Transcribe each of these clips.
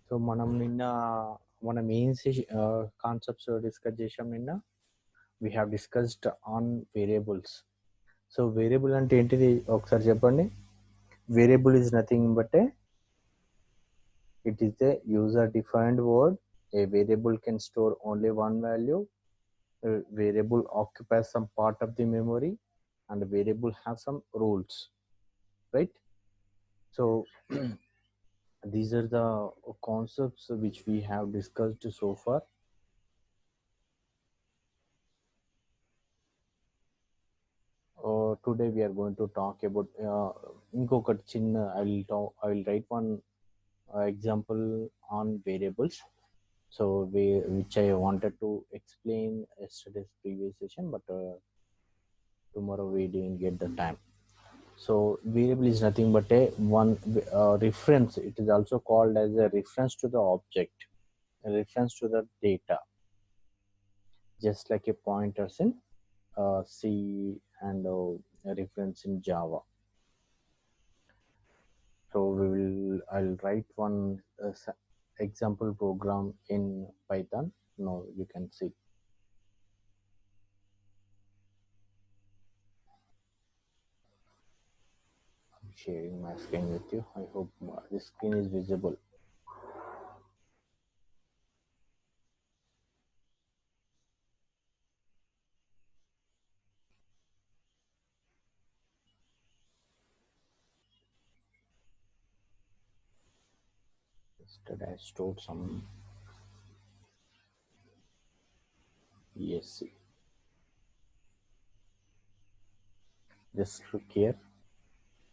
So మనం నిన్న మన మెయిన్ కాన్సెప్ట్స్ డిస్కస్ చేసాం నిన్న. We have discussed on variables. So variable అంటే ఏంటిది ఒకసారి చెప్పండి. Variable is nothing but it is a user defined word. A variable can store only one value. Variable occupies some part of the memory and the variable have some rules, right? So these are the concepts which we have discussed so far. Today we are going to talk about ఇంకొకటి చిన్న I will write one example on variables, so which I wanted to explain yesterday's previous session, but tomorrow we didn't get the time. So variable is nothing but a one reference. It is also called as a reference to the object, a reference to the data, just like a pointers in C and a reference in Java. So I'll write one example program in Python. Now you can see. I'm sharing my screen with you. I hope this screen is visible. Yesterday I stored some ESC. Just look here.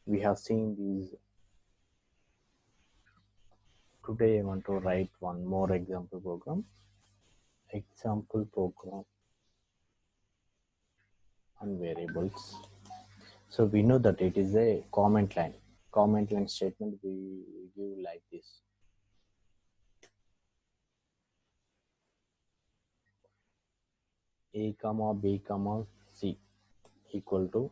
We have seen these. Today I want to write one more example program on variables. So we know that it is a comment line statement. We give like this: a comma b comma c equal to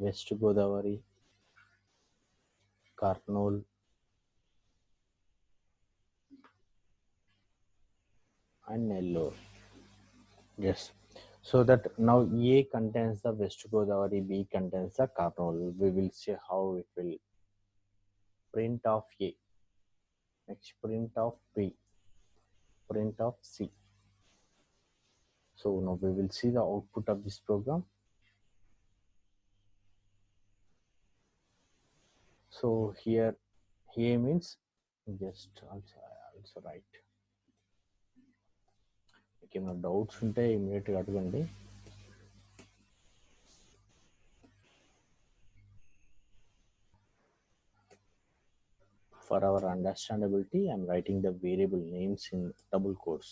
West Godavari, Karnool, and Nellore. Yes. So that now A contains the West Godavari, B contains the Karnool. We will see how it will print of A, next print of B, print of C. So now we will see the output of this program. So here means just also write. ఏమైనా doubts ఉంటే ఇమీడియట్గా అడగండి. For our understandability, I'm writing the variable names in double quotes.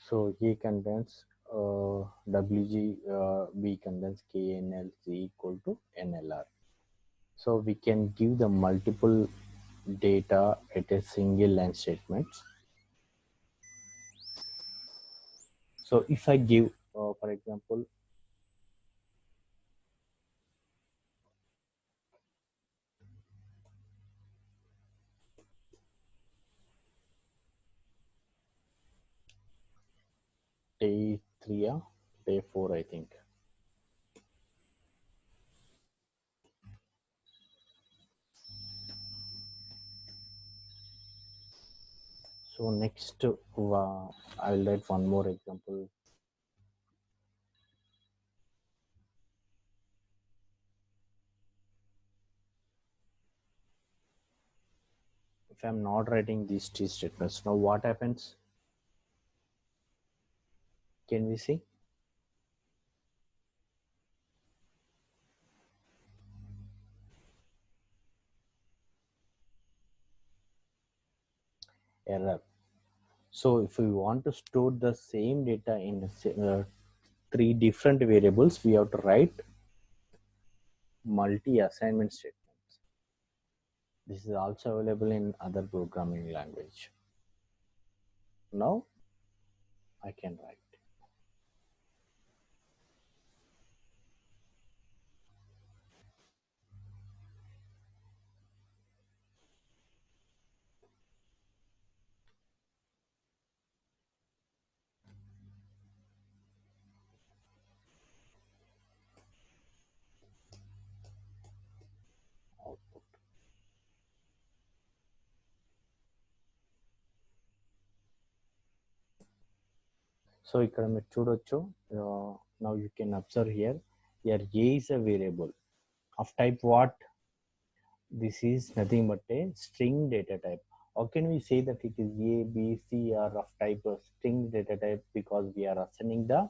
So A contains WG, B contains KNL, C equal to NLR. So we can give the multiple data at a single line statement. So if I give, for example, day 3 or day 4, I think. So next, I will write one more example. If I'm not writing these two statements, now what happens? Can we see? Error. So if we want to store the same data in 3 different variables, we have to write multi-assignment statements. This is also available in other programming language. Now I can write. Output. So ఇక్కడ మీరు చూడొచ్చు. Now you can observe here. Here A is a variable of type what? This is nothing but a string data type. How can we say that it is A, B, C or of type of string data type? Because we are assigning the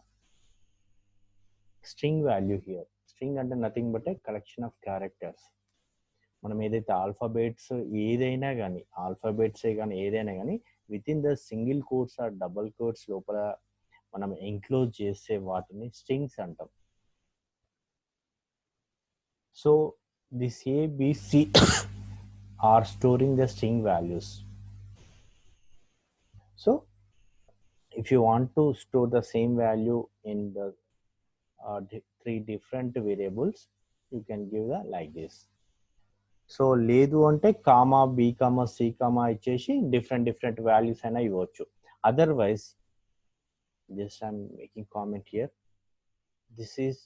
string value here. String అంటే nothing but a collection of characters. మనం ఏదైతే alphabets ఏదైనా కానీ ఆల్ఫాబెట్సే కానీ ఏదైనా కానీ within the single quotes or double quotes లోపల మనం ఎంక్లోజ్ చేసే వాటిని స్ట్రింగ్స్ అంటాం. So this ABC are storing the string values. So if you want to store the same value in the three different variables, you can give the like this. So లేదు అంటే comma B comma C comma ఇచ్చేసి different values అయినా ఇవ్వచ్చు. Otherwise just I'm making comment here. This is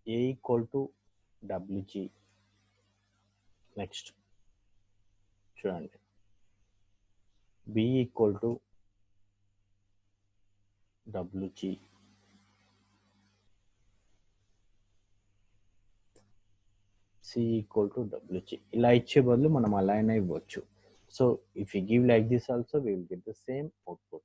A equal to WG. Next చూడండి, B equal to WG, C equal to WG. ఇలా ఇచ్చే బదులు మనం అలా అయినా ఇవ్వచ్చు. So if you give like this also we will get the same output.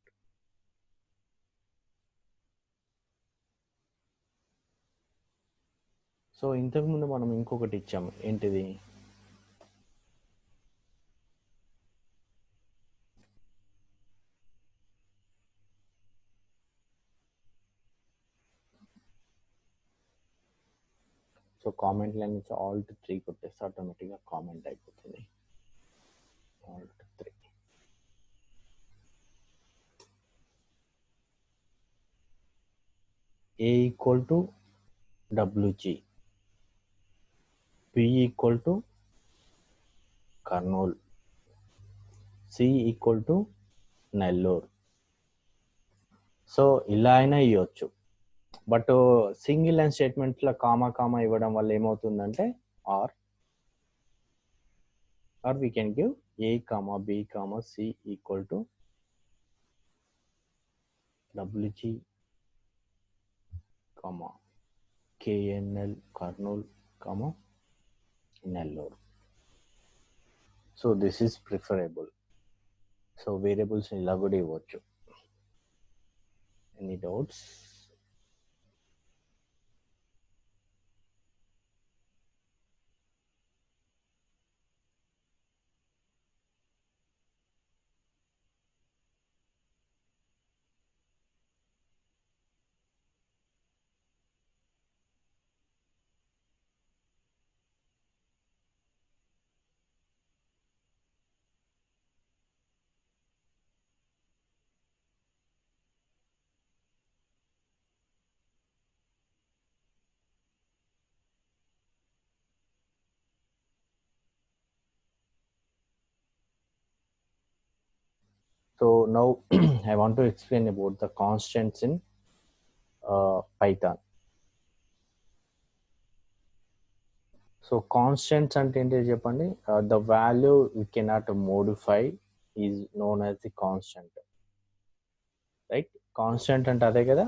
So ఇంతకుముందు మనం ఇంకొకటి ఇచ్చాము, ఏంటిది? సో కామెంట్ లైన్ నుంచి ఆల్ట్ 3 కొట్టేస్తే ఆటోమేటిక్గా కామెంట్ అయిపోతుంది. Alt 3. A equal to WG, B equal to Kurnool, C equal to Nellore. So ఇలా అయినా ఇవ్వచ్చు. బట్ సింగిల్ లైన్ స్టేట్మెంట్లో కామా కామా ఇవ్వడం వల్ల ఏమవుతుందంటే or we can give A comma B comma C equal to WG comma KNL Kurnool comma Nellore. So this is preferable. So variables ఇలా కూడా ఇవ్వచ్చు. Any doubts? So now I want to explain about the constants in Python. So constants అంటే ఏంటి చెప్పండి? The value we cannot modify is known as the constant, right? Constant అంటే అదే కదా.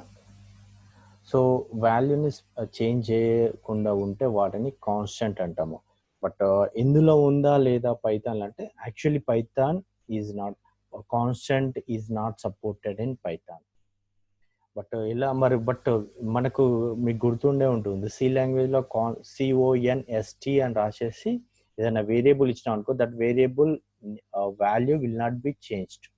So వాల్యూని చేంజ్ చేయకుండా ఉంటే వాటిని కాన్స్టెంట్ అంటాము. బట్ ఇందులో ఉందా లేదా పైథాన్ అంటే actually Python is not constant is not supported in Python. But ఇలా మరి బట్ మనకు మీకు గుర్తుండే ఉంటుంది, సి లాంగ్వేజ్లో CONST అని రాసేసి ఏదైనా వేరియబుల్ ఇచ్చినాం అనుకో, that variable value will not be changed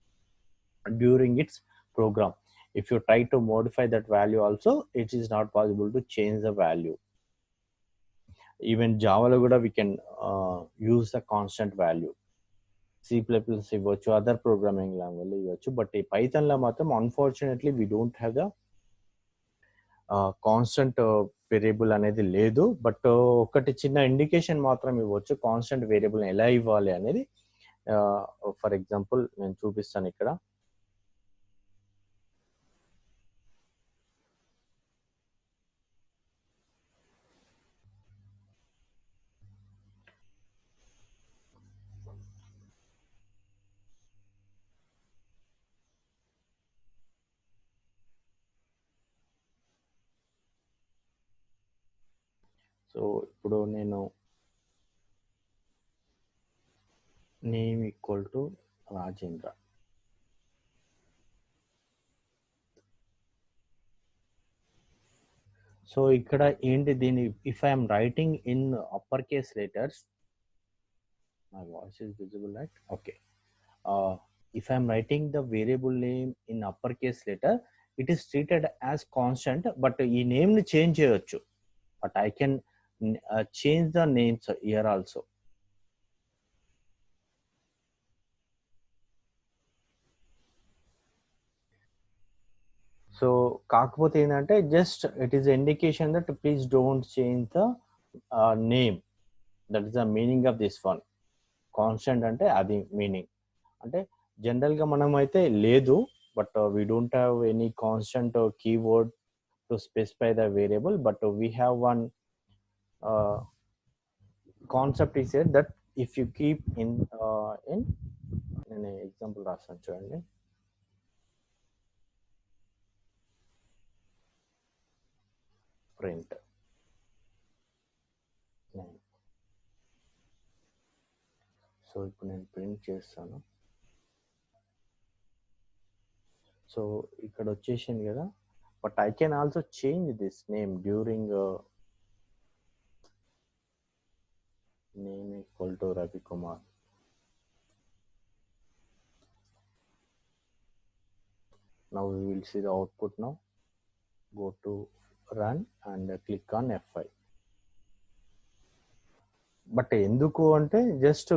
during its program. If you try to modify that value also, it is not possible to change the value. Even జావాలో కూడా we can use the constant value. C plus plus ఇవ్వచ్చు, other programming language ఇవ్వచ్చు. But ఈ పైథాన్లో మాత్రం unfortunately we don't have the constant variable అనేది లేదు. But ఒకటి చిన్న ఇండికేషన్ మాత్రం ఇవ్వచ్చు కాన్స్టెంట్ వేరియబుల్ ఎలా ఇవ్వాలి అనేది. ఫర్ ఎగ్జాంపుల్ నేను చూపిస్తాను ఇక్కడ. సో ఇప్పుడు నేను name equal to Rajendra. So ఇక్కడ ఏంటి దీని, if I'm writing in upper case letters, my voice is visible right? Okay. If I'm writing the variable name in uppercase letter, it is treated as constant, but ఈ name ని change చేయొచ్చు. But I can change the names here also. So కాకపోతే ఏంటంటే just it is indication that please don't change the name. That is the meaning of this one. Constant అంటే అది meaning. అంటే జనరల్గా మనం అయితే లేదు, but we don't have any constant keyword to specify the variable. But we have one concept is that if you keep in నేను example రాస్తాను చూడండి. ప్రింట్ సో ఇప్పుడు నేను ప్రింట్ చేస్తాను. సో ఇక్కడ వచ్చేసింది కదా. But I can also change this name during name equal to Ravikumar. Now we will see the output now. Go to run and click on F5. But ఎందుకు అంటే జస్ట్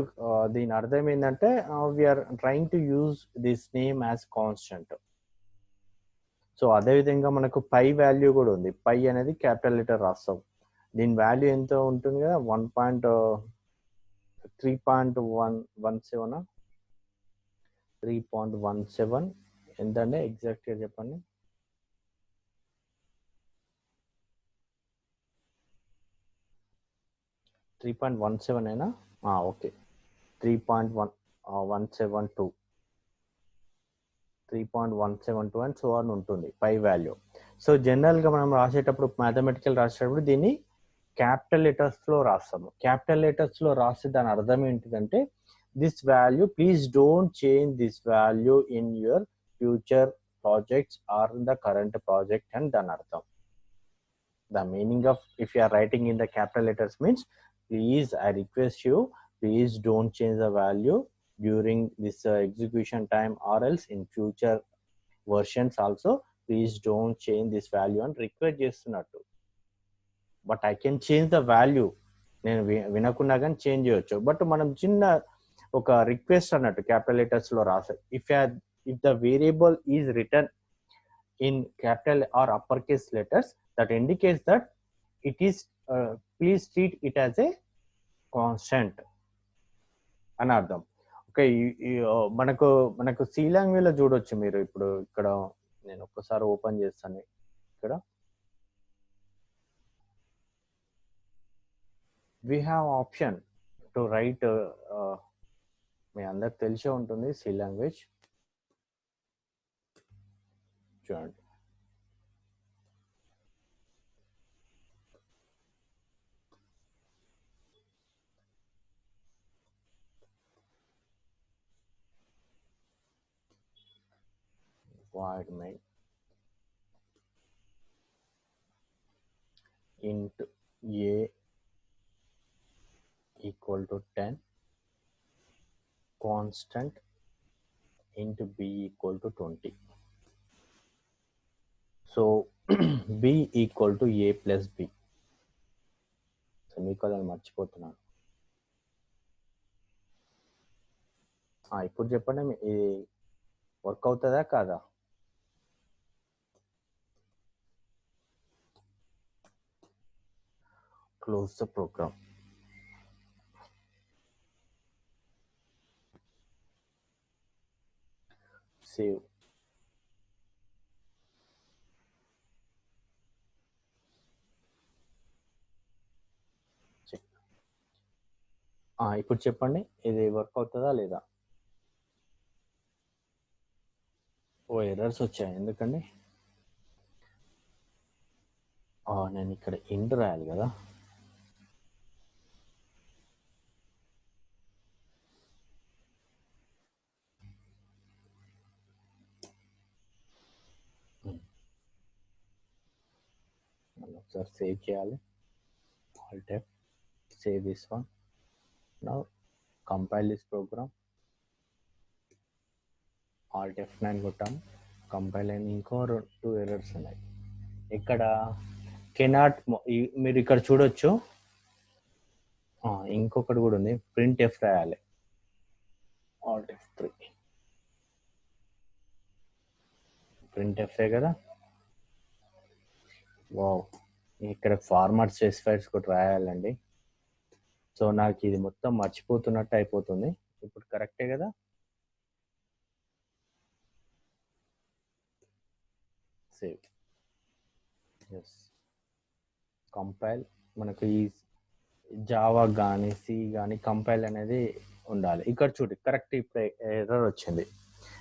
దీని అర్థం ఏంటంటే we are trying to use this name as constant. So అదేవిధంగా మనకు పై value కూడా ఉంది. పై అనేది క్యాపిటల్ లెటర్ రాస్తాం. దీని వాల్యూ ఎంత ఉంటుంది కదా, 3.17 3.17 ఎంతంటే ఎగ్జాక్ట్గా చెప్పండి. 3.17 అయినా ఓకే. 3.172 3.172 అండ్ సో అని ఉంటుంది పై వాల్యూ. సో జనరల్గా మనం రాసేటప్పుడు మ్యాథమెటికల్ రాసేటప్పుడు దీన్ని క్యాపిటల్ లెటర్స్లో రాస్తాము. క్యాపిటల్ లెటర్స్లో రాస్తే దాని అర్థం ఏంటిదంటే this value please don't change this value in your future projects or in the current project అని దాని అర్థం. The meaning of if you are writing in the capital letters means please I request you, please don't change the value during this execution time, or else in future versions also please don't change this value and request చేస్తున్నట్టు. But I can change the value, నేను వినకుండా కానీ change చేయొచ్చు. But మనం చిన్న ఒక request అన్నట్టు capital letters లో రాసాం. If the variable is return in capital or upper case letters, that indicates that it is please treat it as a constant అని అర్థం. ఓకే. మనకు సి లాంగ్వేజ్ లో చూడొచ్చు మీరు. ఇప్పుడు ఇక్కడ నేను ఒక్కసారి ఓపెన్ చేస్తాను. ఇక్కడ we have option to write మీ అందరికి తెలిసే ఉంటుంది సి లాంగ్వేజ్. చూడండి, void main int a equal to 10, constant int b equal to 20. So b equal to a plus b. Semicolon మర్చిపోతున్నాను. ఇప్పుడు చెప్పండి, ఇది వర్క్ అవుతుందా కాదా? Close the program. సేవ్. ఇప్పుడు చెప్పండి, ఇది వర్క్ అవుతుందా లేదా? ఎర్రర్స్ వచ్చాయి ఎందుకండి? నేను ఇక్కడ ఇంట్ రాయాలి కదా. ఒకసారి సేవ్ చేయాలి. Alt F, save this one. Now compile this program. Alt F9 కొట్టాము, కంపైల్ అయిన ఇంకో 2 ఎర్రర్స్ ఉన్నాయి. ఇక్కడ కెనాట్, మీరు ఇక్కడ చూడొచ్చు. ఇంకొకటి కూడా ఉంది, ప్రింట్ ఎఫ్ రాయాలి. Alt F3, ప్రింట్ ఎఫ్ కదా. వావ్, ఇక్కడ ఫార్మాట్ స్పెసిఫైర్స్ కూడా రాయాలండి. సో నాకు ఇది మొత్తం మర్చిపోతున్నట్టు అయిపోతుంది. ఇప్పుడు కరెక్టే కదా? సేవ్. Yes, compile. మనకు ఈ జావా కానీ సి కానీ కంపైల్ అనేది ఉండాలి. ఇక్కడ చూడు, కరెక్ట్ ఇప్పుడు ఎర్రర్ వచ్చింది.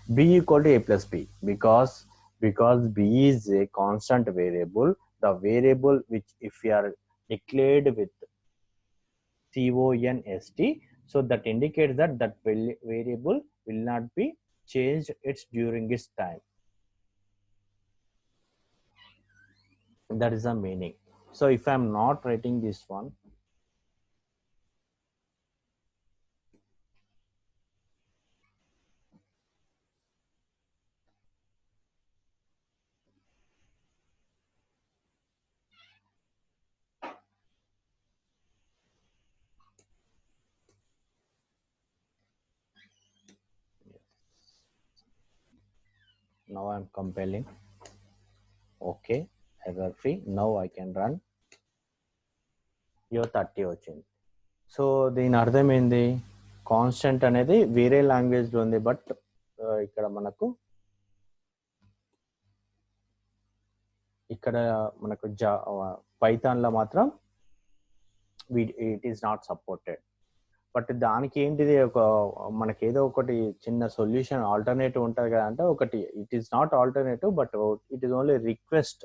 b equal to a plus b, because b is a constant variable. The variable which if we are declared with const, so that indicates that variable will not be changed during its time. That is the meaning. So if I am not writing this one, now I am compiling. Okay, error free. Now I can run. Your 30 వచ్చింది. So దీని అర్థం ఏంది? Constant అనేది వేరే లాంగ్వేజ్లో ఉంది, but ఇక్కడ మనకు పైథాన్లో మాత్రం it is not supported. But దానికి ఏంటిది, మనకి ఏదో ఒకటి చిన్న సొల్యూషన్ ఆల్టర్నేటివ్ ఉంటుంది కదా. అంటే ఒకటి, it is not alternative but it is only request.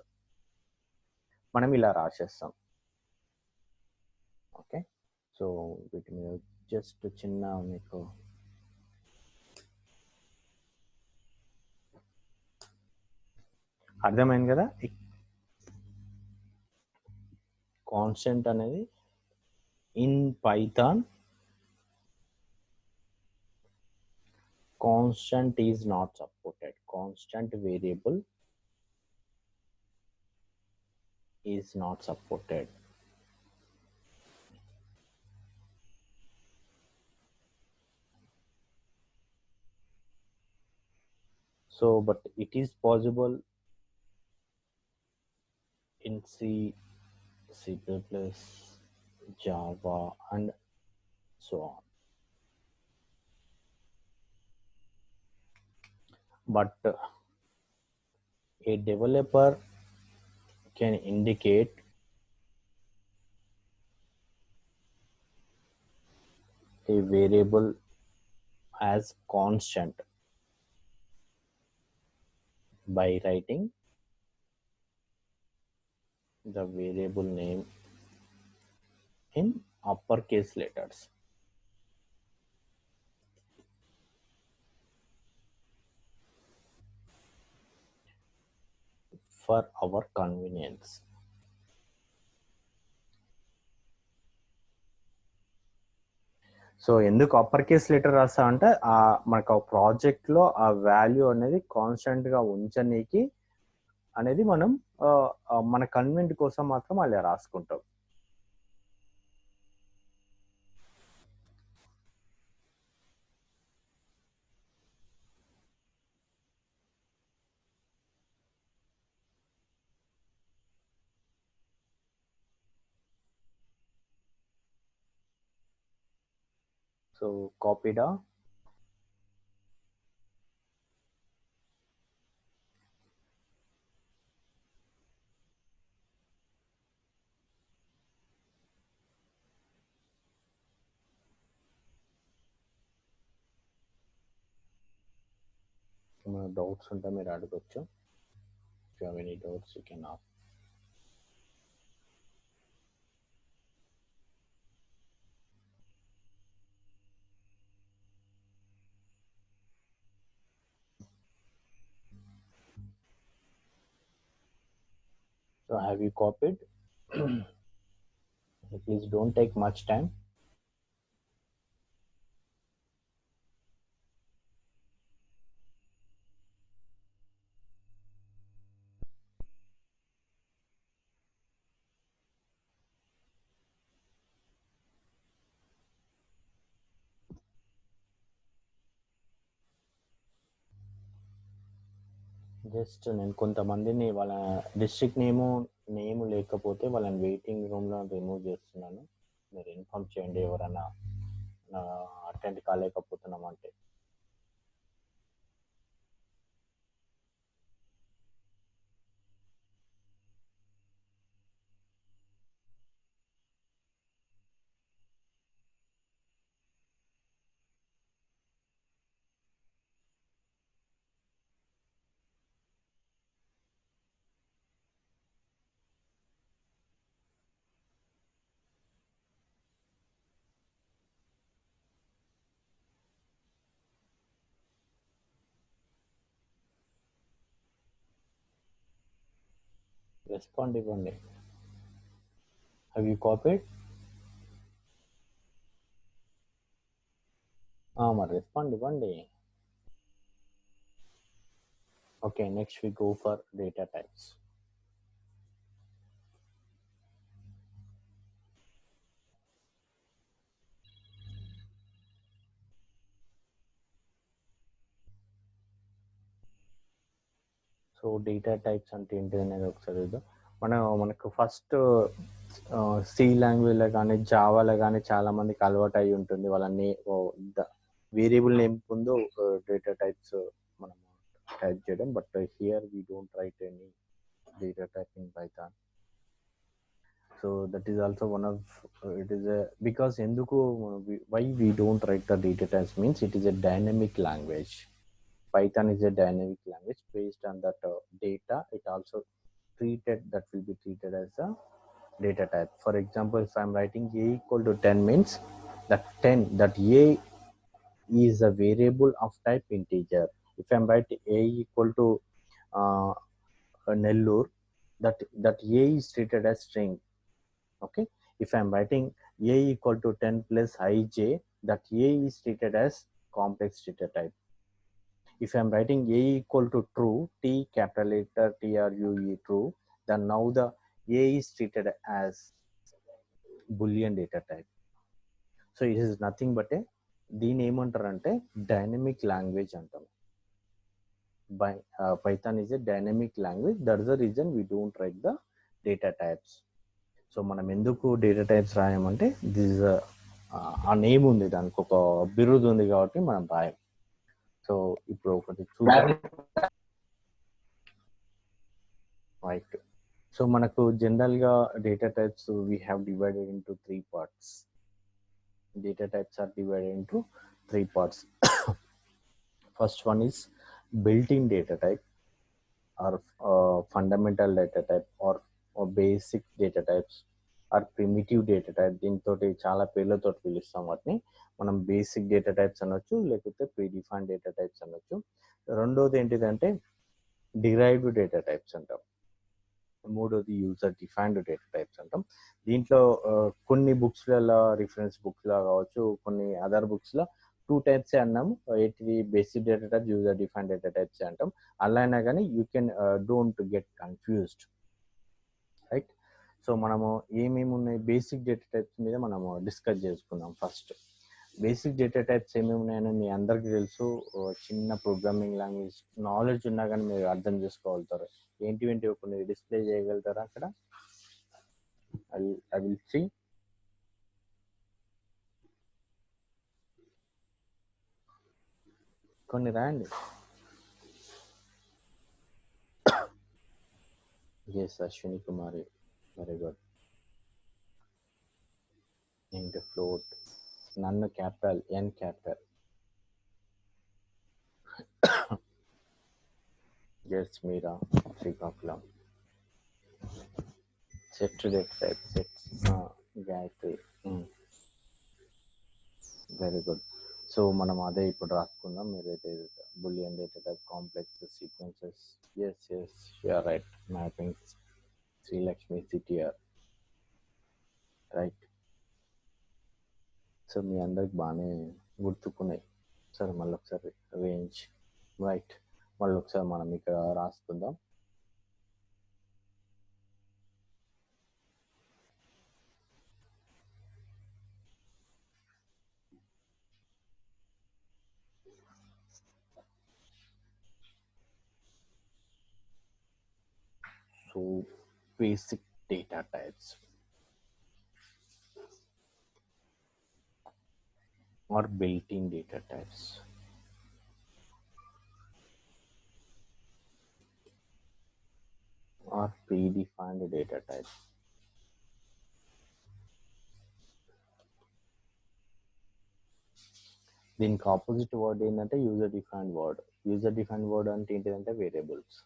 మనం ఇలా రాసేస్తాం. ఓకే, సో వీటి మీద జస్ట్ చిన్న మీకు అర్థమైంది కదా. కాన్స్టెంట్ అనేది in Python, constant is not supported. Constant variable is not supported. So but it is possible in C, C++, Java and so on. But a developer can indicate a variable as constant by writing the variable name in uppercase letters. For our convenience. So ఎందుకు upper case letter రాస్తా అంటే మనకు ఆ ప్రాజెక్ట్లో ఆ value అనేది కాన్స్టెంట్గా ఉంచనీకి అనేది మనం మన కన్వెంట్ కోసం మాత్రం అలా రాసుకుంటాం. సో కాపీడా ఏమైనా డౌట్స్ ఉంటే మీరు అడగచ్చు. If you have any doubts you can ask. So have you copied? Please don't take much time. Just నేను కొంతమందిని వాళ్ళ డిస్ట్రిక్ట్ నేమ్ లేకపోతే వాళ్ళని వెయిటింగ్ రూమ్లో రిమూవ్ చేస్తున్నాను. మీరు ఇన్ఫార్మ్ చేయండి ఎవరైనా అటెండ్ కాలేకపోతున్నాం అంటే. రెస్పాండ్ ఇవ్వండి. Have you copied? మరి రెస్పాండ్ ఇవ్వండి. Okay, next we go for data types. So data types అంటే ఏంటి అనేది ఒకసారి చూద్దాం. మనకు ఫస్ట్ సి లాంగ్వేజ్లో కానీ జావాలో కానీ చాలా మందికి అలవాటు అయి ఉంటుంది. వాళ్ళని వేరియబుల్ నేమ్ ముందు డేటా టైప్స్ మనం టైప్ చేయడం. But here we don't write any data type in Python. So that is also one of it is because ఎందుకు why we don't write the data types means it is a dynamic language. Python is a dynamic language based on that data. It also that will be treated as a data type. For example, if I'm writing a equal to 10 means that a is a variable of type integer. If I'm writing a equal to Nellore, that a is treated as string. Okay. If I'm writing a equal to 10 plus ij, that a is treated as complex data type. If I'm writing a equal to true, t capital letter true, true, then now the a is treated as boolean data type. So it is nothing but a దీని ఏమంటారంటే dynamic language అంటాం. Python is a dynamic language. That's the reason we don't write the data types. So మనం ఎందుకు data types రాయమంటే this ఆ name ఉంది, దానికి ఒక బిరుదు ఉంది కాబట్టి మనం రాయం. సో ఇప్పుడు ఒకటి చూద్దాం. రైట్. సో మనకు జనరల్గా data types we have divided into 3 parts. Data types are divided into 3 parts. First one is built-in data type, or fundamental data type, or basic data types, or primitive data type. దీంతో చాలా పేర్లతో పిలుస్తాం వాటిని. మనం basic data types అనొచ్చు, లేకపోతే predefined data types అనొచ్చు. రెండోది ఏంటిదంటే డిరైవ్డ్ డేటా టైప్స్ అంటాం. మూడోది యూజర్ డిఫైన్డ్ డేటా టైప్స్ అంటాం. దీంట్లో కొన్ని బుక్స్లలో రిఫరెన్స్ బుక్స్లో కావచ్చు, కొన్ని అదర్ బుక్స్లో 2 types అన్నాము. ఏంటిది basic data type, user defined data types అంటాం. అలా అయినా కానీ you can don't get confused, right. So మనము ఏమేమి ఉన్నాయి బేసిక్ డేటా టైప్స్ మీద మనము డిస్కస్ చేసుకుందాం. ఫస్ట్ బేసిక్ డేటా టైప్స్ ఏమేమి ఉన్నాయని మీ అందరికీ తెలుసు. చిన్న ప్రోగ్రామింగ్ లాంగ్వేజ్ నాలెడ్జ్ ఉన్నా కానీ మీరు అర్థం చేసుకోగలుగుతారు. ఏంటి కొన్ని డిస్ప్లే చేయగలుగుతారా అక్కడ? I will see. కొన్ని రాయండి. Yes, Ashwini Kumari, very good. In the float, none capital, N capital. Yes, Meera, Srikakulam. Set to that type, set. Gayatri. Very good. So మనం అదే ఇప్పుడు రాసుకుందాం. మీరైతే boolean data type complex sequences. Yes you're right. Mappings Srilakshmi సిటిఆర్ right. So మీ అందరికి బాగానే గుర్తుకున్నాయి. సరే మళ్ళీ ఒకసారి రేంజ్ రైట్. మళ్ళీ ఒకసారి మనం ఇక్కడ రాసుకుందాం. So basic data types or built-in data types. Or predefined data types. దీనికి ఆపోజిట్ వర్డ్ ఏంటంటే user defined word. User defined word అంటే ఏంటిదంటే వేరియబుల్స్.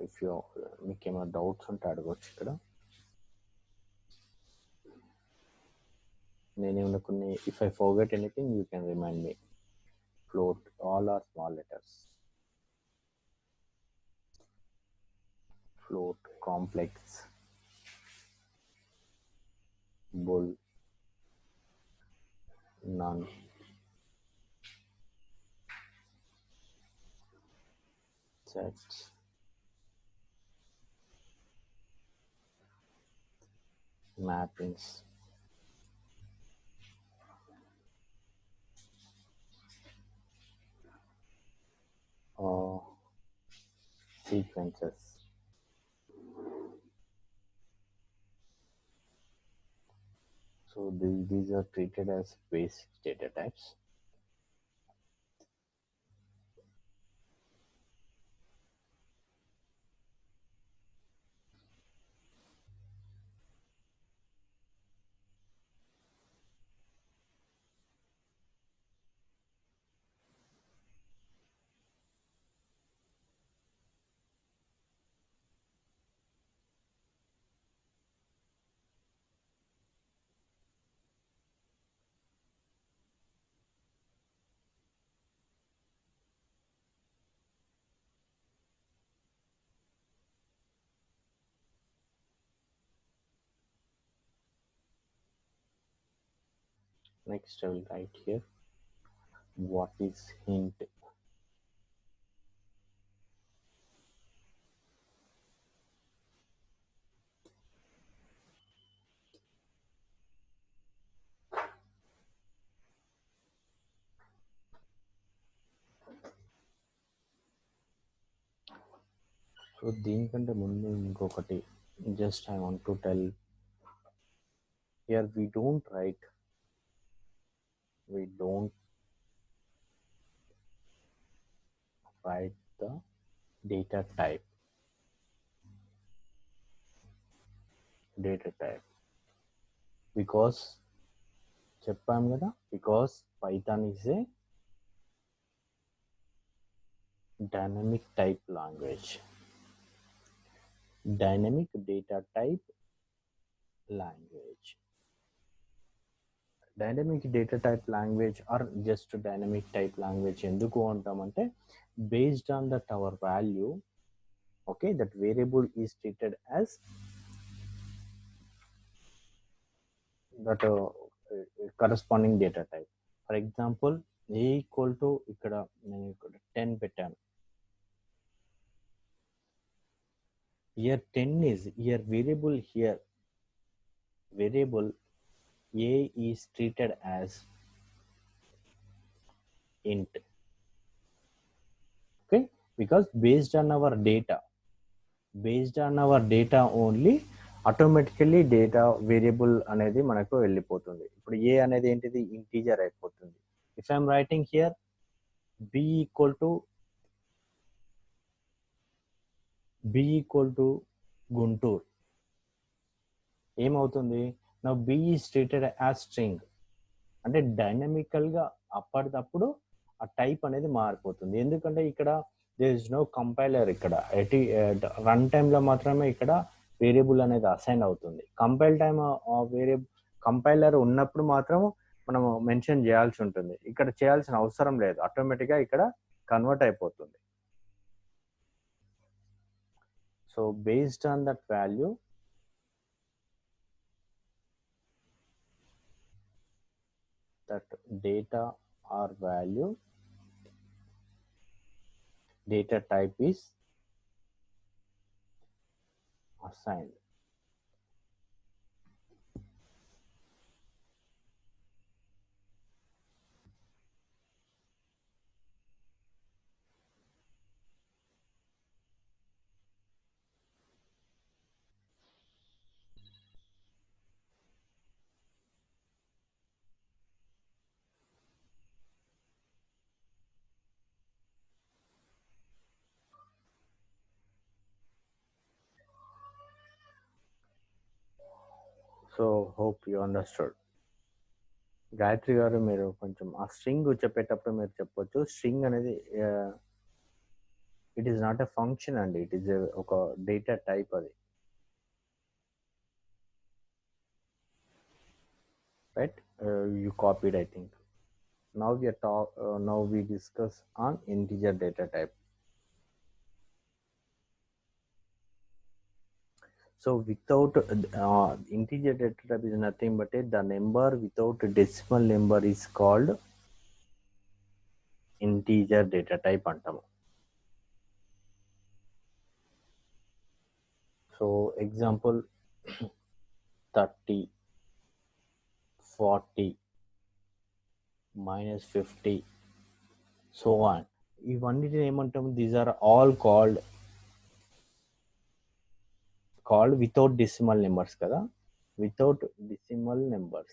ఇఫ్ యూ మీకు ఏమైనా డౌట్స్ ఉంటే అడగవచ్చు ఇక్కడ. నేనేమైనా కొన్ని if I forget anything you can remind me. Float, all are small letters. Float, complex, bool, none, sets, mappings, sequences. So these are treated as basic data types. Next I will write here what is hint. So దీనికంటే ముందు ఇంకొకటి just I want to tell here we don't write the data type because చెప్పాము కదా, because Python is a dynamic type language, dynamic data type language. Dynamic data type language or just dynamic type language ఎందుకు అంటామంటే based on that our value, okay, that variable is treated as that corresponding data type. For example, a equal to ఇక్కడ నేను ఇక్కడ 10 పెట్టాను. Here 10 is here variable a is treated as int, okay, because based on our data only automatically data variable అనేది మనకు వెళ్ళిపోతుంది. ఇప్పుడు a అనేది ఏంటిది ఇంటీజర్ అయిపోతుంది. If I'm writing here b equal to Guntur ఏమవుతుంది? నా b is treated as string, అంటే డైనమికల్గా అప్పటికప్పుడు ఆ టైప్ అనేది మారిపోతుంది. ఎందుకంటే ఇక్కడ దేర్ ఇస్ నో కంపైలర్, ఇక్కడ రన్ టైంలో మాత్రమే ఇక్కడ వేరియబుల్ అనేది అసైన్ అవుతుంది. కంపైల్ టైమ్ కంపైలర్ ఉన్నప్పుడు మాత్రం మనం మెన్షన్ చేయాల్సి ఉంటుంది. ఇక్కడ చేయాల్సిన అవసరం లేదు, ఆటోమేటిక్గా ఇక్కడ కన్వర్ట్ అయిపోతుంది. So based on that value that data or value data type is assigned. So hope you understood. Gayatri గారు మీరు కొంచెం ఆ స్ట్రింగ్ చెప్పేటప్పుడు మీరు చెప్పొచ్చు, స్ట్రింగ్ అనేది it is not a function అండి, ఇట్ ఈస్ ఒక డేటా టైప్. అది right, you copied I think. Now we discuss on integer data type. So without integer data type is nothing but the number without decimal number is called integer data type antamu. So example 30, 40, -50, so on. ఇవన్నిటిని ఏమంటాము? These are all called without decimal numbers కదా. Without decimal numbers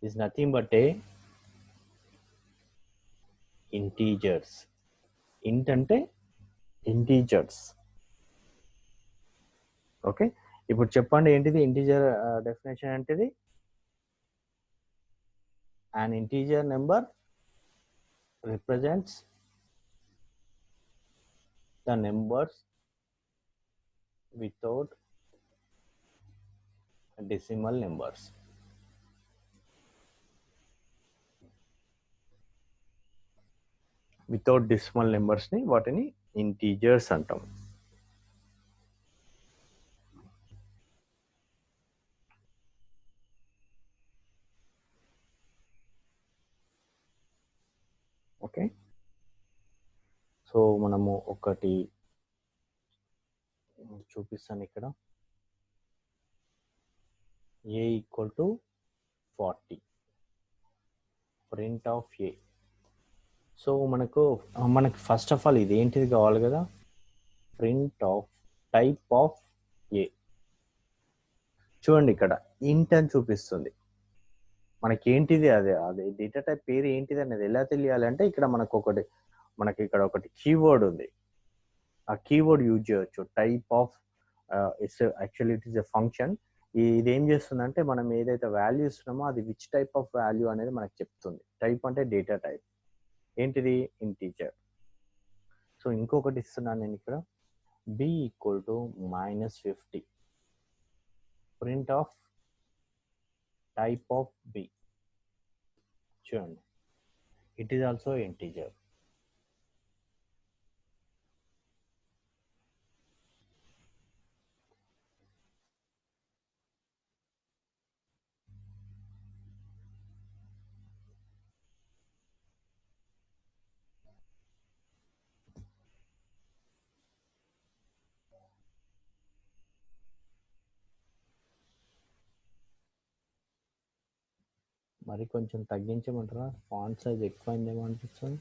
is nothing but a integers. int అంటే integers. Okay, ఇప్పుడు చెప్పండి ఏంటిది integer definition అంటే? an integer number represents the numbers without decimal numbers. Without decimal నెంబర్స్ని వాటిని integers అంటాం. Okay, so మనము ఒకటి చూపిస్తాను ఇక్కడ. a = 40 print of a. So మనకు ఫస్ట్ ఆఫ్ ఆల్ ఇది ఏంటిది కావాలి కదా, print of type of a. చూడండి ఇక్కడ ఇంట్ అని చూపిస్తుంది. మనకి ఏంటిది అదే డేటా టైప్ పేరు ఏంటిది అనేది ఎలా తెలియాలి అంటే ఇక్కడ మనకి ఇక్కడ ఒకటి కీవర్డ్ ఉంది, ఆ కీవర్డ్ యూజ్ చేయొచ్చు. Type of actually it is a function. ఇది ఏం చేస్తుందంటే మనం ఏదైతే వాల్యూ ఇస్తున్నామో అది విచ్ టైప్ ఆఫ్ వాల్యూ అనేది మనకు చెప్తుంది. టైప్ అంటే డేటా టైప్, ఏంటిది ఇంటీజర్. సో ఇంకొకటి ఇస్తున్నాను నేను ఇక్కడ, b = -50 print of type of b. చూడండి, ఇట్ ఈస్ ఆల్సో ఇంటీజర్. మరి కొంచెం తగ్గించమంటారా? ఫాంట్ సైజ్ ఎక్కువైందేమో అనిపిస్తుంది.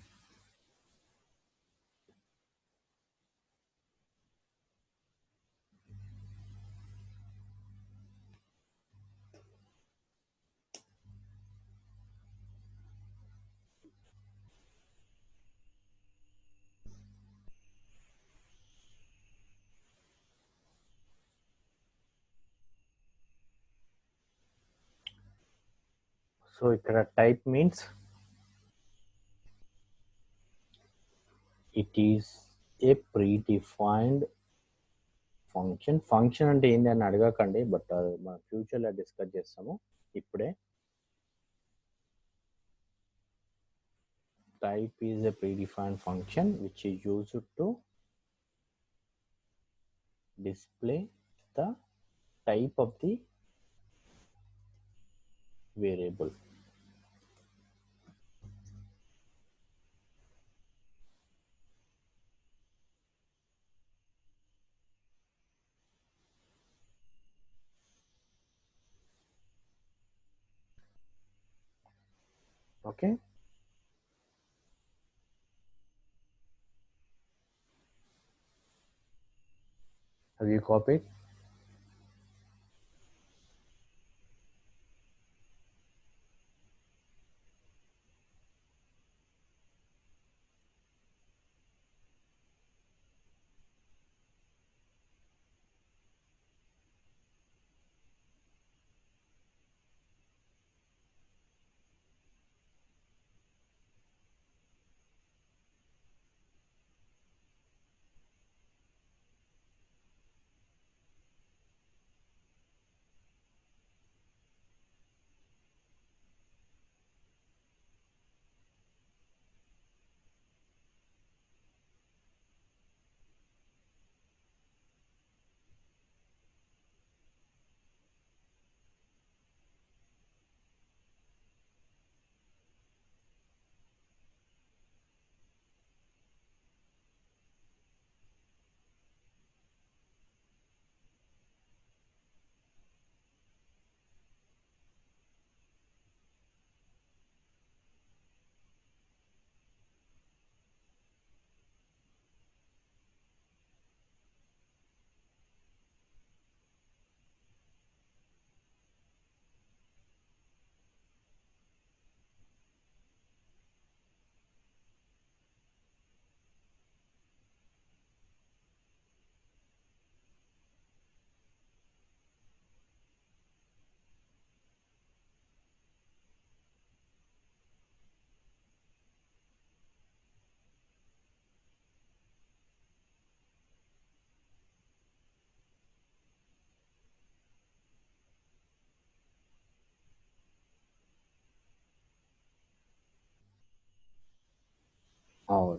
సో ఇక్కడ type means it is a pre defined function అంటే ఏంటి అని అడగకండి, బట్ మన ఫ్యూచర్లో డిస్కస్ చేస్తాము. ఇప్పుడే type is a predefined function which is used to display the type of the variable. Okay, have you copied?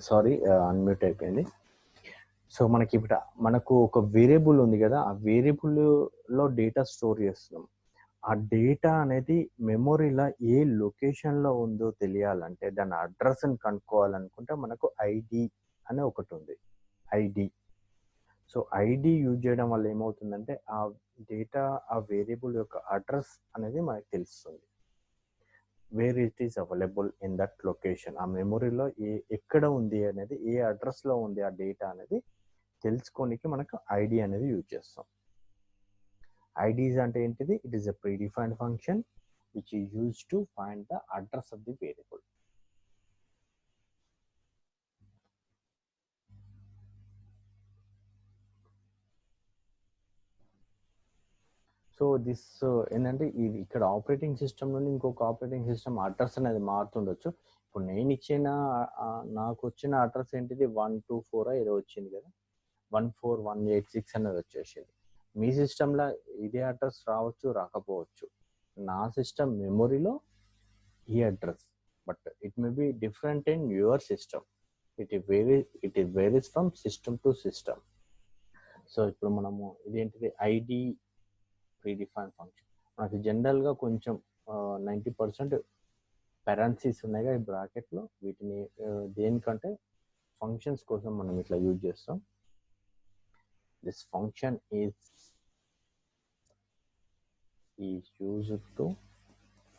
Sorry, unmute అయిపోయింది. So మనకి ఇప్పుడు మనకు ఒక వేరియబుల్ ఉంది కదా, ఆ వేరియబుల్లో డేటా స్టోర్ చేస్తున్నాం. ఆ డేటా అనేది మెమొరీలో ఏ లొకేషన్లో ఉందో తెలియాలంటే, దాని అడ్రస్ని కనుక్కోవాలనుకుంటే మనకు ఐడి అనే ఒకటి ఉంది, ఐడి. సో ఐడి యూజ్ చేయడం వల్ల ఏమవుతుందంటే ఆ డేటా, ఆ వేరియబుల్ యొక్క అడ్రస్ అనేది మనకు తెలుస్తుంది, where it is available in that location. ఆ మెమొరీలో ఎక్కడ ఉంది అనేది, ఏ అడ్రస్లో ఉంది ఆ డేటా అనేది తెలుసుకోనికి మనకు ఐడి అనేది యూజ్ చేస్తాం. ఐడీస్ అంటే ఏంటిది? It is a predefined function which is use to find the address of the variable. So this ఏంటంటే ఇది ఇక్కడ ఆపరేటింగ్ సిస్టమ్ నుండి ఇంకొక ఆపరేటింగ్ సిస్టమ్ అడ్రస్ అనేది మారుతుండొచ్చు. ఇప్పుడు నేను ఇచ్చిన నాకు వచ్చిన అడ్రస్ ఏంటిది 124 ఏదో వచ్చింది కదా, 14186 అనేది వచ్చేసింది. మీ సిస్టంలో ఇదే అడ్రస్ రావచ్చు, రాకపోవచ్చు. నా సిస్టమ్ మెమొరీలో ఈ address, but it may be different in your system. It varies from system to system. So ఇప్పుడు మనము ఇదేంటిది ఐడి ప్రీడిఫైన్ ఫంక్షన్. మనకి జనరల్గా కొంచెం 90% పెరాన్సీస్ ఉన్నాయి ఈ బ్రాకెట్లో. వీటిని దేనికంటే ఫంక్షన్స్ కోసం మనం ఇట్లా యూజ్ చేస్తాం. This function is used to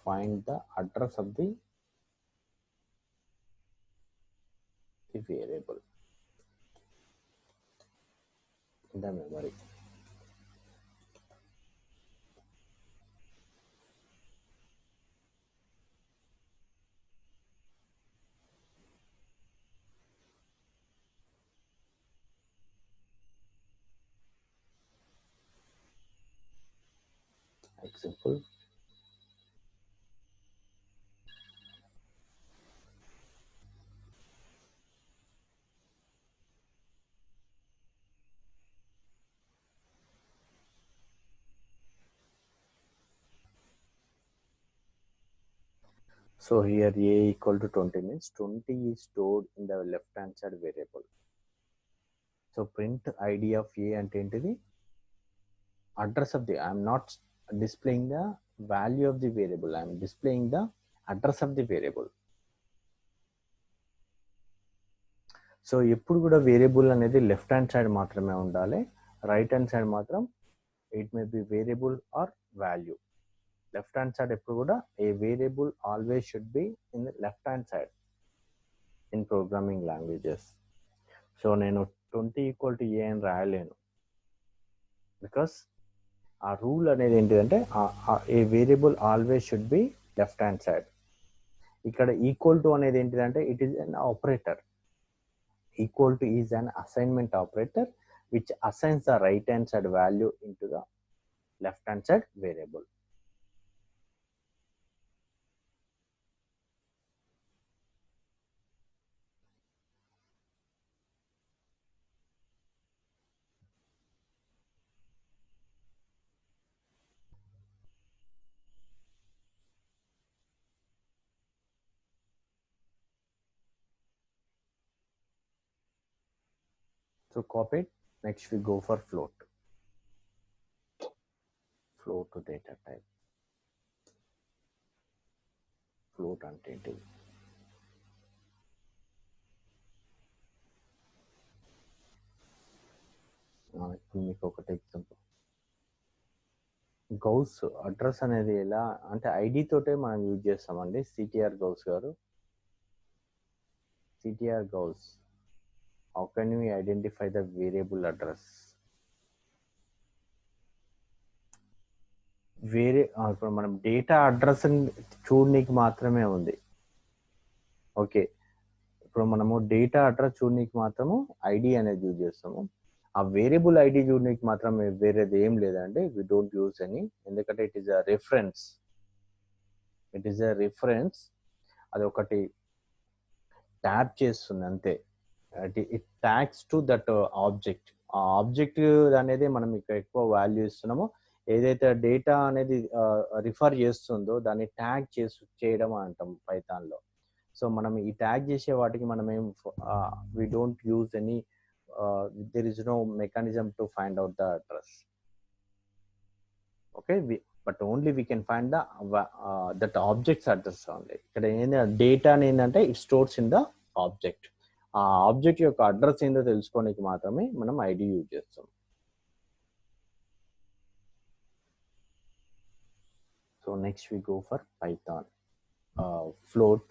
find the address of the variable in the memory. Example, So here a equal to 20 means 20 is stored in the left hand side variable. So print id of a అంటే ఏంటిది, address of the, I am not displaying the value of the variable, I am displaying the address of the variable. So ఎప్పుడు కూడా variable అనేది left hand side మాత్రమే ఉండాలి, right hand side మాత్రం it may be variable or value. Left hand side ఎప్పుడు కూడా a variable always should be in the left hand side in programming languages. So నేను 20 equal to ఏ అని రాయలేను, because ఆ rule అనేది ఏంటిదంటే a variable always should be left hand side. ఇక్కడ equal to అనేది ఏంటిదంటే it is an operator. Equal to is an assignment operator which assigns the right hand side value into the left hand side variable. So copy it. Next we go for float. Float to data type. Float అంటే ఏంటి? ఇప్పుడు మీకు ఒకటి example, Ghouse address అనేది ఎలా అంటే ID తోటే మనం యూజ్ చేస్తామండి. సిటిఆర్ గౌస్ గారు, CTR Gouse, how can we identify the variable address? వేరే ఇప్పుడు మనం డేటా అడ్రస్ చూడడానికి మాత్రమే ఉంది. ఓకే, ఇప్పుడు మనము డేటా అడ్రస్ చూడడానికి మాత్రము ఐడి అనేది యూజ్ చేస్తాము. ఆ వేరియబుల్ ఐడి చూడడానికి మాత్రం వేరేది ఏం లేదండి, వి డోంట్ యూజ్ ఎనీ, ఎందుకంటే it is a reference. It is a reference, అది ఒకటి ట్యాప్ చేస్తుంది అంతే. It tags to that object. ఆ ఆబ్జెక్ట్ అనేది మనం ఇక్కడ ఎక్కువ వాల్యూ ఇస్తున్నాము. ఏదైతే డేటా అనేది రిఫర్ చేస్తుందో దాన్ని ట్యాగ్ చేయడం అంటాం పైథాన్లో. సో మనం ఈ ట్యాగ్ చేసే వాటికి మనం ఏం we don't use any, there is no mechanism to find out the address. Okay, but only we can find the that object's address only. ఇక్కడ ఏంటంటే డేటా ఏంటంటే it stores in the object. ఆ object యొక్క address ఏందో తెలుసుకోవడానికి మాత్రమే మనం ID use చేస్తాం. So next we go for Python float.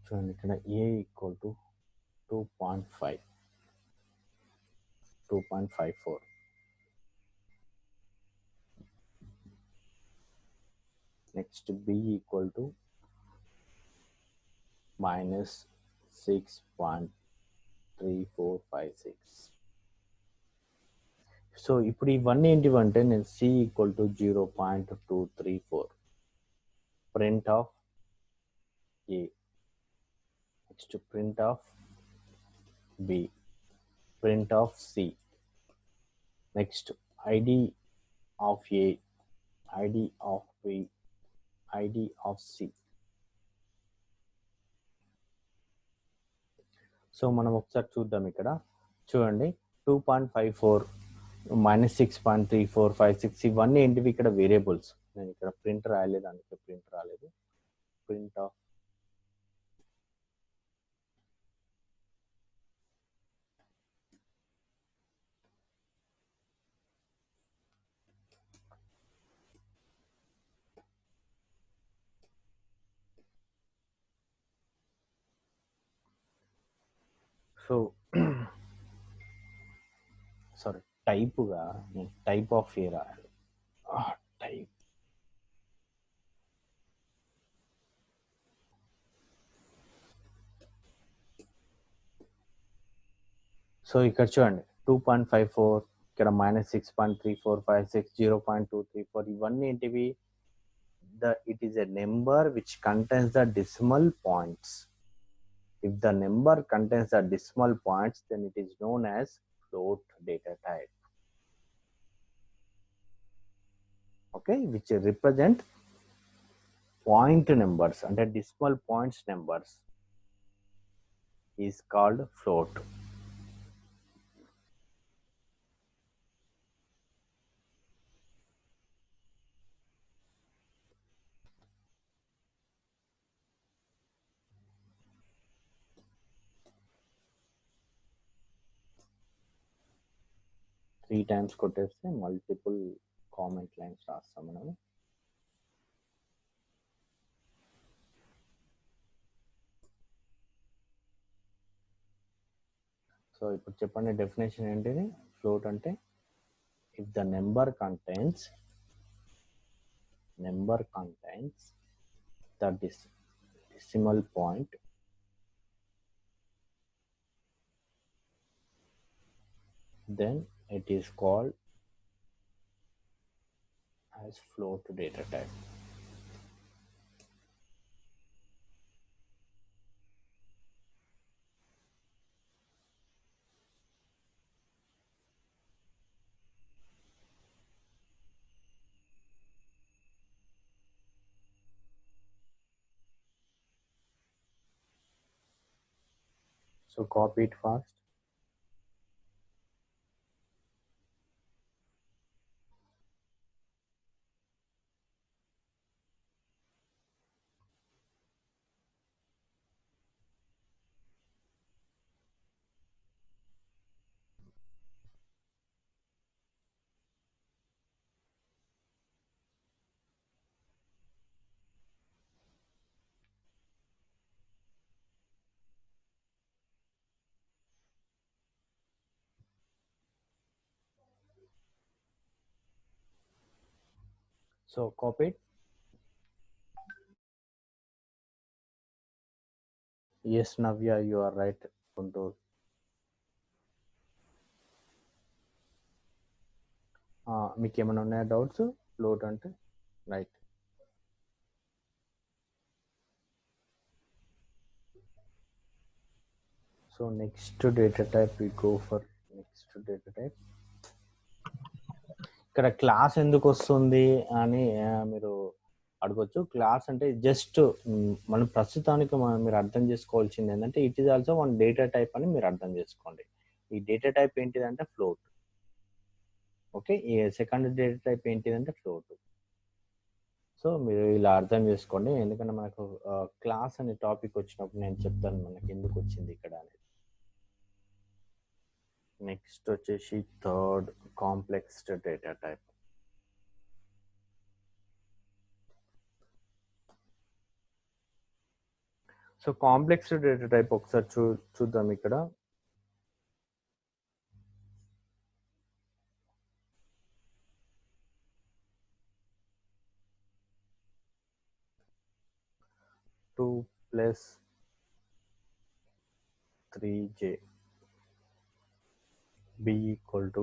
చూడండి ఇక్కడ a equal to 2.5, 2.54. Next b equal to minus 6.3456. So ఇప్పుడు ఇవన్నీ ఏంటివంటే నేను c equal to 0.234 print of a, next print of b, print of c, next id of a, id of b, id of c. So మనం ఒకసారి చూద్దాం. ఇక్కడ చూడండి 2.54 minus 6.3456 ఇవన్నీ ఏంటివి ఇక్కడ వేరియబుల్స్. నేను ఇక్కడ ప్రింట్ రాయలేదు, అందుకే ప్రింట్ రాలేదు. ప్రింట్ ఆఫ్ సో సారీ టైప్గా నేను టైప్ ఆఫ్ ఏ రాయాలి. టైప్ సో ఇక్కడ చూడండి 2.54, ఇక్కడ -6.3456, 0.234 ఇవన్నీ ఏంటివి? It is a number which contains the decimal points. If the number contains the decimal points, then it is known as float data type. Okay, which represent point numbers and decimal points numbers is called float. Three times కొట్టేస్తే multiple comment lines రాస్తాం మనం. So ఇప్పుడు చెప్పండి definition ఏంటిది float అంటే if the number contains the decimal point then it is called as float data type. So copy it fast. So copy it. Yes, Navya, you are right. Kuntur. మీకు ఏమైనా ఉన్నాయా doubts float అంటే right. So next data type we go for next data type. ఇక్కడ class ఎందుకు వస్తుంది అని మీరు అడగొచ్చు. క్లాస్ అంటే జస్ట్ మనం ప్రస్తుతానికి మీరు అర్థం చేసుకోవాల్సింది ఏంటంటే it is also one data type అని మీరు అర్థం చేసుకోండి. ఈ డేటా టైప్ ఏంటిదంటే ఫ్లోట్. ఓకే, ఈ సెకండ్ డేటా టైప్ ఏంటిదంటే ఫ్లోట్. సో మీరు ఇలా అర్థం చేసుకోండి, ఎందుకంటే మనకు క్లాస్ అనే టాపిక్ వచ్చినప్పుడు నేను చెప్తాను మనకి ఎందుకు వచ్చింది ఇక్కడ అనేది. నెక్స్ట్ వచ్చేసి third complex data type. So complex data type ఒకసారి చూద్దాం ఇక్కడ. Two plus 3j b equal to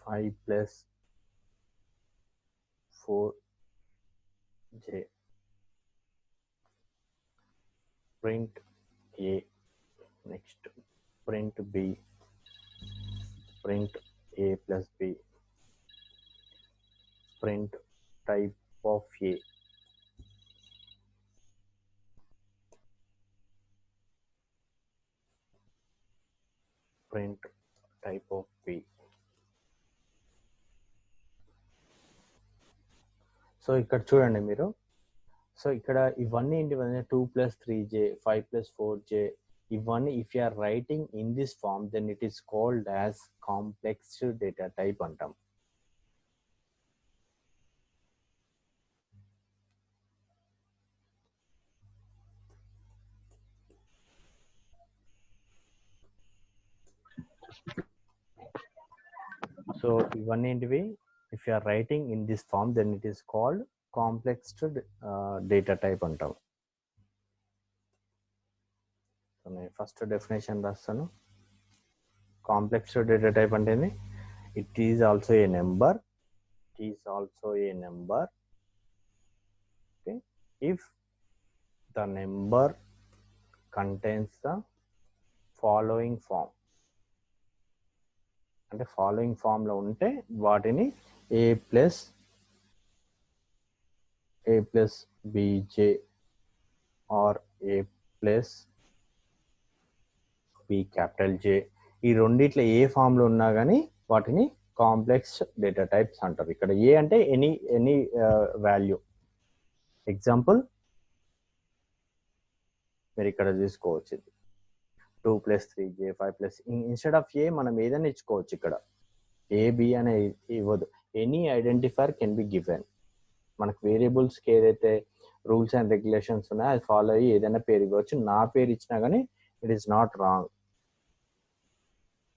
5 plus 4j. Print a. Next print b. Print a plus b. Print type of a. Print type of b. So ఇక్కడ చూడండి మీరు. So ఇక్కడ ఇవన్నీ ఏంటివన్నీ 2 plus 3j 5 plus 4j ఇవన్నీ if you are writing in this form then it is called as complex data type అంటాం. So ఇవన్నీ ఏంటివి if you are writing in this form then it is called complex data type అంటాం. So నేను first definition రాస్తాను. Complex data type అంటే it is also a number. It is also a number. Okay, if the number contains the following form. అంటే following ఫామ్లో ఉంటే వాటిని ఏ plus BJ or A plus B capital J, ఈ రెండిట్లో ఏ ఫామ్లో ఉన్నా కానీ వాటిని కాంప్లెక్స్ డేటా టైప్స్ అంటారు. ఇక్కడ ఏ అంటే ఎనీ వాల్యూ. ఎగ్జాంపుల్ మీరు ఇక్కడ తీసుకోవచ్చు, 2 + 3 j 5 ఇన్స్టెడ్ ఆఫ్ ఏ మనం ఏదైనా ఇచ్చుకోవచ్చు. ఇక్కడ ఏ బి అనే ఇవ్వదు, any identifier can be given. మనకు వేరియబుల్స్కి ఏదైతే రూల్స్ అండ్ రెగ్యులేషన్స్ ఉన్నాయో అది ఫాలో అయ్యి ఏదైనా పేరు ఇవ్వచ్చు. నా పేరు ఇచ్చినా కానీ it is not wrong,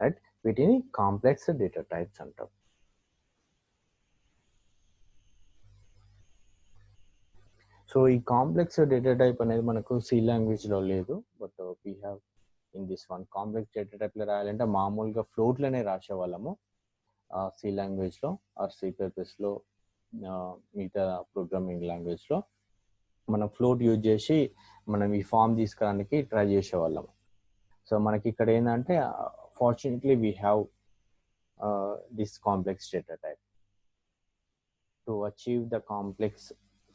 right? వీటిని కాంప్లెక్స్ డేటా టైప్స్ అంటాం. సో ఈ కాంప్లెక్స్ డేటా టైప్ అనేది మనకు సి లాంగ్వేజ్లో లేదు, but we have in this one. Complex data టైప్లో రాయాలంటే మామూలుగా ఫ్లోట్లోనే రాసేవాళ్ళము సి లాంగ్వేజ్లో ఆర్ C++లో, మిగతా ప్రోగ్రామింగ్ లాంగ్వేజ్లో మనం ఫ్లోట్ యూజ్ చేసి మనం ఈ ఫామ్ తీసుకురావడానికి ట్రై చేసేవాళ్ళము. సో మనకి ఇక్కడ ఏంటంటే fortunately we have this complex data type. To achieve the complex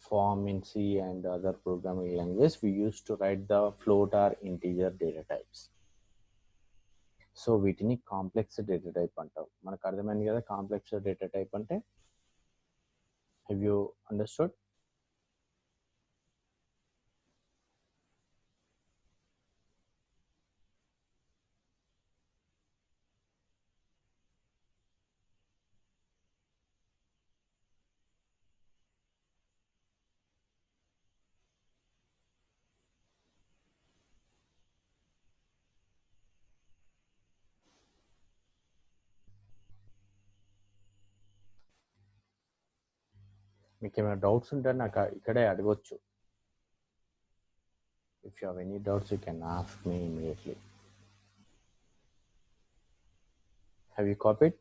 form in C and other programming languages, we used to write the float or integer data types. So వీటిని complex data type అంటాం. మనకు అర్థమైంది కదా complex data type అంటే. Have you understood? మీకు ఏమైనా doubts ఉంటే నాకు ఇక్కడే అడగొచ్చు. If you have any doubts you can ask me immediately. Have you copied?